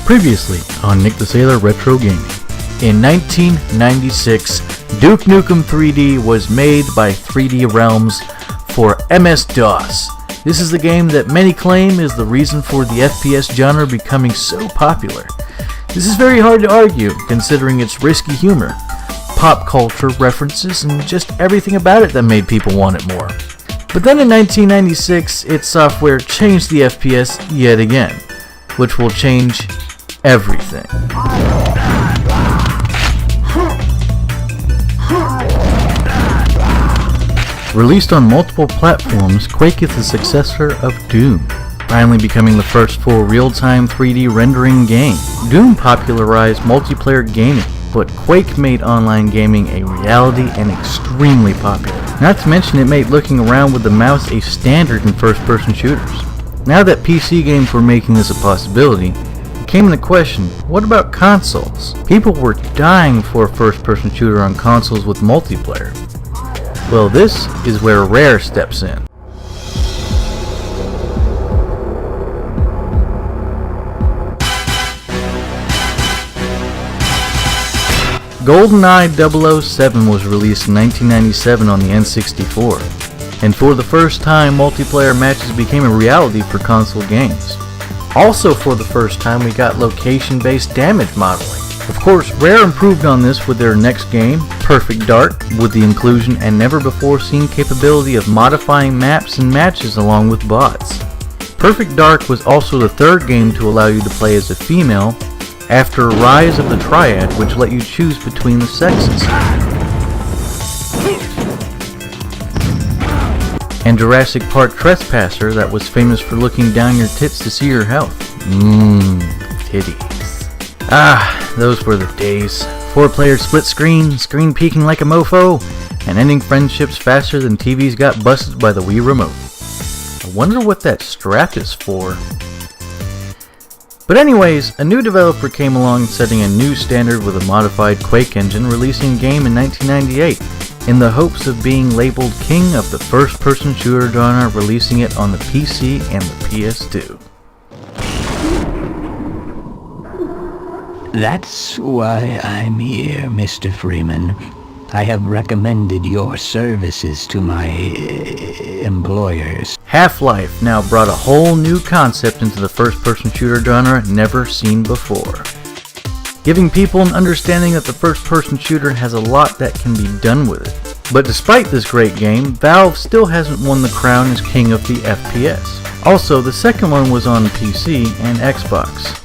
Previously on Nick the Sailor Retro Gaming. In 1996, Duke Nukem 3D was made by 3D Realms for MS-DOS. This is the game that many claim is the reason for the FPS genre becoming so popular. This is very hard to argue, considering its risky humor, pop culture references, and just everything about it that made people want it more. But then in 1996, its software changed the FPS yet again, which will change everything. Released on multiple platforms, Quake is the successor of Doom, finally becoming the first full real-time 3D rendering game. Doom popularized multiplayer gaming, but Quake made online gaming a reality and extremely popular. Not to mention it made looking around with the mouse a standard in first-person shooters. Now that PC games were making this a possibility, it came into question, what about consoles? People were dying for a first-person shooter on consoles with multiplayer. Well, this is where Rare steps in. GoldenEye 007 was released in 1997 on the N64, and for the first time multiplayer matches became a reality for console games. Also for the first time we got location-based damage modeling. Of course, Rare improved on this with their next game, Perfect Dark, with the inclusion and never-before-seen capability of modifying maps and matches along with bots. Perfect Dark was also the third game to allow you to play as a female, after Rise of the Triad, which let you choose between the sexes. And Jurassic Park Trespasser, that was famous for looking down your tits to see your health. Titties. Those were the days. 4-player split screen peeking like a mofo, and ending friendships faster than TVs got busted by the Wii Remote. I wonder what that strap is for. But anyways, a new developer came along setting a new standard with a modified Quake engine, releasing the game in 1998, in the hopes of being labeled king of the first-person shooter genre, releasing it on the PC and the PS2. That's why I'm here, Mr. Freeman. I have recommended your services to my employers. Half-Life now brought a whole new concept into the first-person shooter genre never seen before, giving people an understanding that the first-person shooter has a lot that can be done with it. But despite this great game, Valve still hasn't won the crown as king of the FPS. Also, the second one was on PC and Xbox.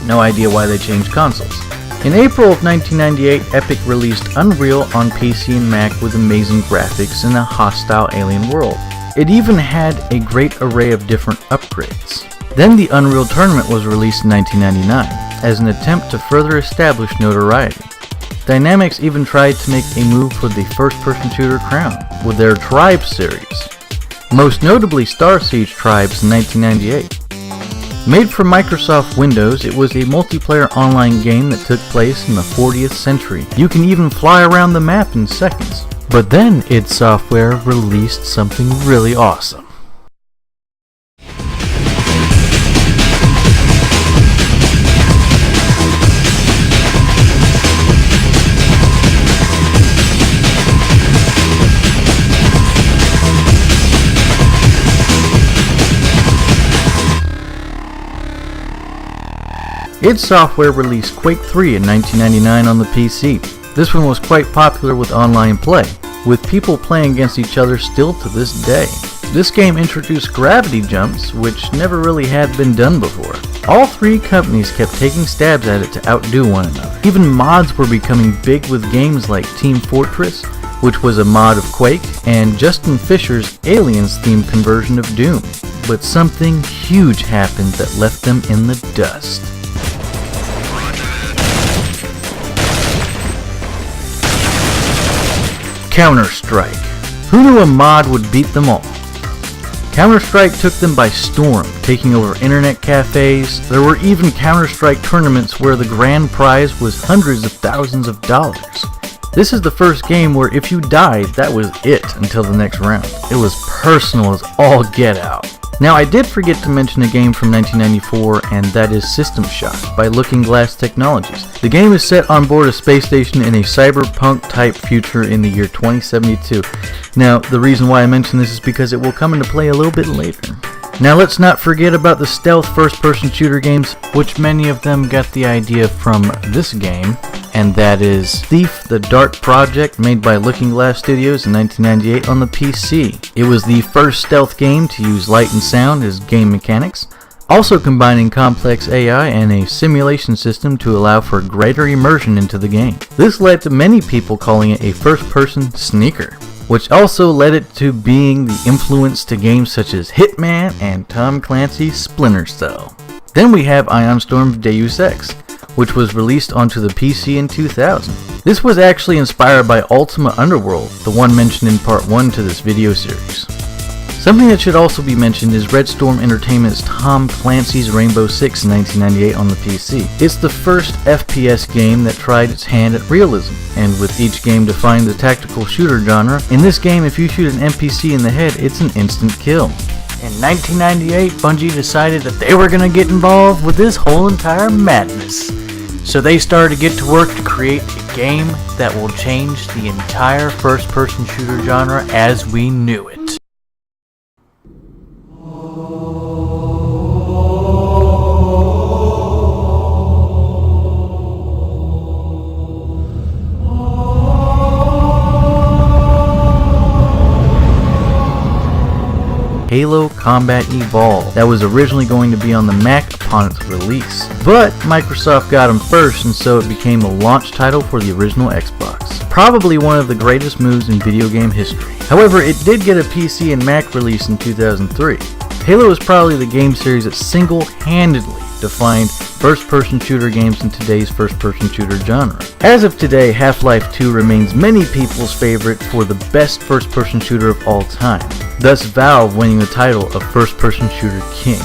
No idea why they changed consoles. In April of 1998, Epic released Unreal on PC and Mac with amazing graphics and a hostile alien world. It even had a great array of different upgrades. Then the Unreal Tournament was released in 1999, as an attempt to further establish notoriety. Dynamics even tried to make a move for the first-person shooter crown, with their Tribes series. Most notably Star Siege Tribes in 1998. Made for Microsoft Windows, it was a multiplayer online game that took place in the 40th century. You can even fly around the map in seconds. But then id Software released something really awesome. id Software released Quake 3 in 1999 on the PC. This one was quite popular with online play, with people playing against each other still to this day. This game introduced gravity jumps, which never really had been done before. All three companies kept taking stabs at it to outdo one another. Even mods were becoming big with games like Team Fortress, which was a mod of Quake, and Justin Fisher's Aliens themed conversion of Doom. But something huge happened that left them in the dust. Counter-Strike. Who knew a mod would beat them all? Counter-Strike took them by storm, taking over internet cafes. There were even Counter-Strike tournaments where the grand prize was hundreds of thousands of dollars. This is the first game where if you died, that was it until the next round. It was personal as all get out. Now, I did forget to mention a game from 1994, and that is System Shock by Looking Glass Technologies. The game is set on board a space station in a cyberpunk-type future in the year 2072. Now, the reason why I mention this is because it will come into play a little bit later. Now, let's not forget about the stealth first-person shooter games, which many of them got the idea from this game, and that is Thief: The Dark Project, made by Looking Glass Studios in 1998 on the PC. It was the first stealth game to use light and sound as game mechanics, also combining complex AI and a simulation system to allow for greater immersion into the game. This led to many people calling it a first-person sneaker, which also led it to being the influence to games such as Hitman and Tom Clancy's Splinter Cell. Then we have Ion Storm's Deus Ex, which was released onto the PC in 2000. This was actually inspired by Ultima Underworld, the one mentioned in part 1 to this video series. Something that should also be mentioned is Red Storm Entertainment's Tom Clancy's Rainbow Six in 1998 on the PC. It's the first FPS game that tried its hand at realism, and with each game defining the tactical shooter genre, in this game if you shoot an NPC in the head, it's an instant kill. In 1998, Bungie decided that they were going to get involved with this whole entire madness. So they started to get to work to create a game that will change the entire first-person shooter genre as we knew it. Halo Combat Evolved, that was originally going to be on the Mac upon its release. But Microsoft got them first, and so it became the launch title for the original Xbox. Probably one of the greatest moves in video game history. However, it did get a PC and Mac release in 2003. Halo is probably the game series that single-handedly defined first-person shooter games in today's first-person shooter genre. As of today, Half-Life 2 remains many people's favorite for the best first-person shooter of all time, thus Valve winning the title of First-Person Shooter King.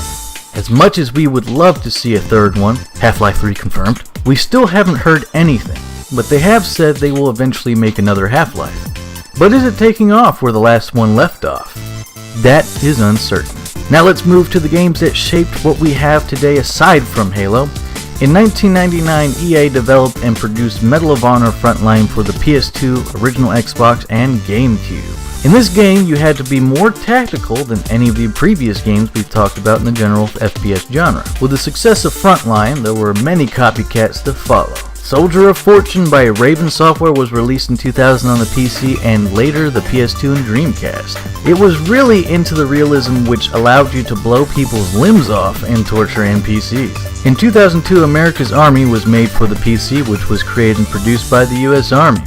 As much as we would love to see a third one, Half-Life 3 confirmed, we still haven't heard anything, but they have said they will eventually make another Half-Life. But is it taking off where the last one left off? That is uncertain. Now let's move to the games that shaped what we have today aside from Halo. In 1999, EA developed and produced Medal of Honor Frontline for the PS2, original Xbox, and GameCube. In this game, you had to be more tactical than any of the previous games we've talked about in the general FPS genre. With the success of Frontline, there were many copycats to follow. Soldier of Fortune by Raven Software was released in 2000 on the PC and later the PS2 and Dreamcast. It was really into the realism which allowed you to blow people's limbs off and torture NPCs. In 2002, America's Army was made for the PC, which was created and produced by the US Army.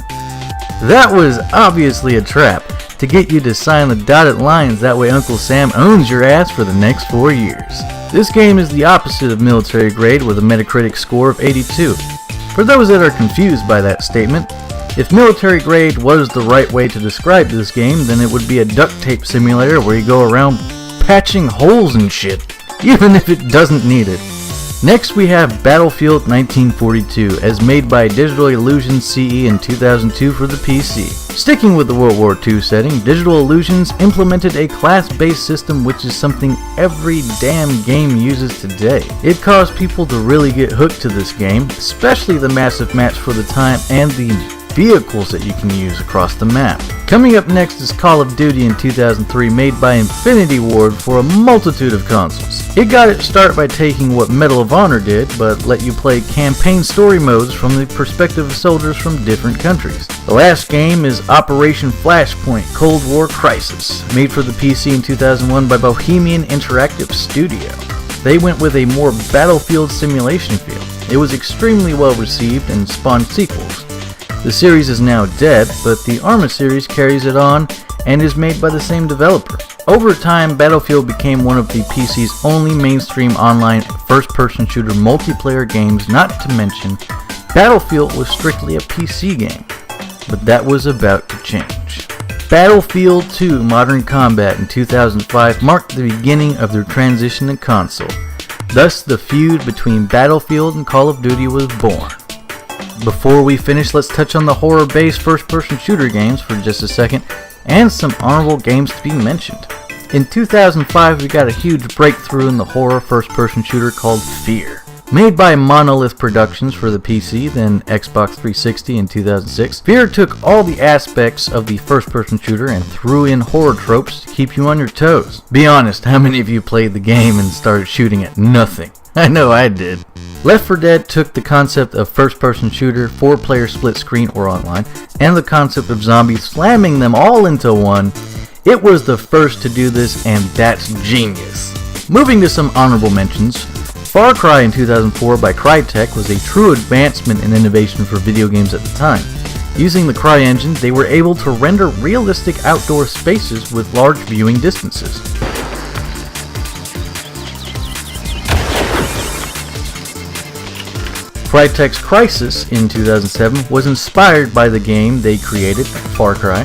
That was obviously a trap to get you to sign the dotted lines, that way Uncle Sam owns your ass for the next 4 years. This game is the opposite of military grade with a Metacritic score of 82. For those that are confused by that statement, if military grade was the right way to describe this game, then it would be a duct tape simulator where you go around patching holes and shit, even if it doesn't need it. Next we have Battlefield 1942, as made by Digital Illusions CE in 2002 for the PC. Sticking with the World War II setting, Digital Illusions implemented a class-based system which is something every damn game uses today. It caused people to really get hooked to this game, especially the massive maps for the time and the vehicles that you can use across the map. Coming up next is Call of Duty in 2003, made by Infinity Ward for a multitude of consoles. It got its start by taking what Medal of Honor did, but let you play campaign story modes from the perspective of soldiers from different countries. The last game is Operation Flashpoint Cold War Crisis, made for the PC in 2001 by Bohemian Interactive Studio. They went with a more Battlefield simulation feel. It was extremely well received and spawned sequels. The series is now dead, but the Arma series carries it on and is made by the same developer. Over time, Battlefield became one of the PC's only mainstream online first-person shooter multiplayer games, not to mention Battlefield was strictly a PC game, but that was about to change. Battlefield 2 Modern Combat in 2005 marked the beginning of their transition to console. Thus, the feud between Battlefield and Call of Duty was born. Before we finish, let's touch on the horror-based first-person shooter games for just a second, and some honorable games to be mentioned. In 2005, we got a huge breakthrough in the horror first-person shooter called Fear. Made by Monolith Productions for the PC, then Xbox 360 in 2006, Fear took all the aspects of the first-person shooter and threw in horror tropes to keep you on your toes. Be honest, how many of you played the game and started shooting at nothing? I know I did. Left 4 Dead took the concept of first-person shooter, 4-player split screen or online, and the concept of zombies, slamming them all into one. It was the first to do this, and that's genius. Moving to some honorable mentions, Far Cry in 2004 by Crytek was a true advancement in innovation for video games at the time. Using the Cry engine, they were able to render realistic outdoor spaces with large viewing distances. Crytek's Crysis in 2007 was inspired by the game they created, Far Cry.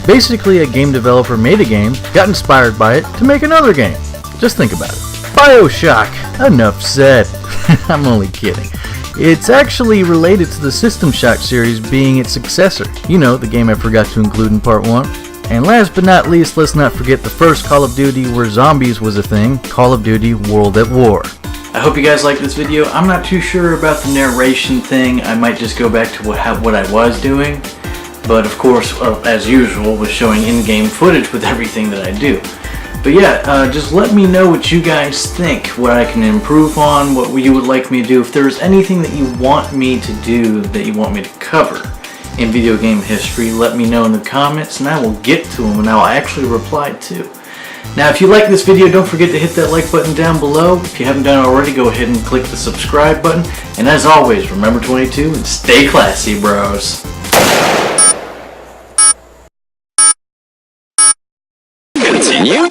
Basically, a game developer made a game, got inspired by it to make another game. Just think about it. BioShock! Enough said. I'm only kidding. It's actually related to the System Shock series being its successor. You know, the game I forgot to include in part 1. And last but not least, let's not forget the first Call of Duty where zombies was a thing, Call of Duty World at War. I hope you guys liked this video. I'm not too sure about the narration thing. I might just go back to what I was doing. But of course, as usual, was showing in-game footage with everything that I do. But yeah, just let me know what you guys think, what I can improve on, what you would like me to do. If there's anything that you want me to do, that you want me to cover in video game history, let me know in the comments and I will get to them and I will actually reply too. Now, if you like this video, don't forget to hit that like button down below. If you haven't done it already, go ahead and click the subscribe button. And as always, remember 22 and stay classy, bros. Continue.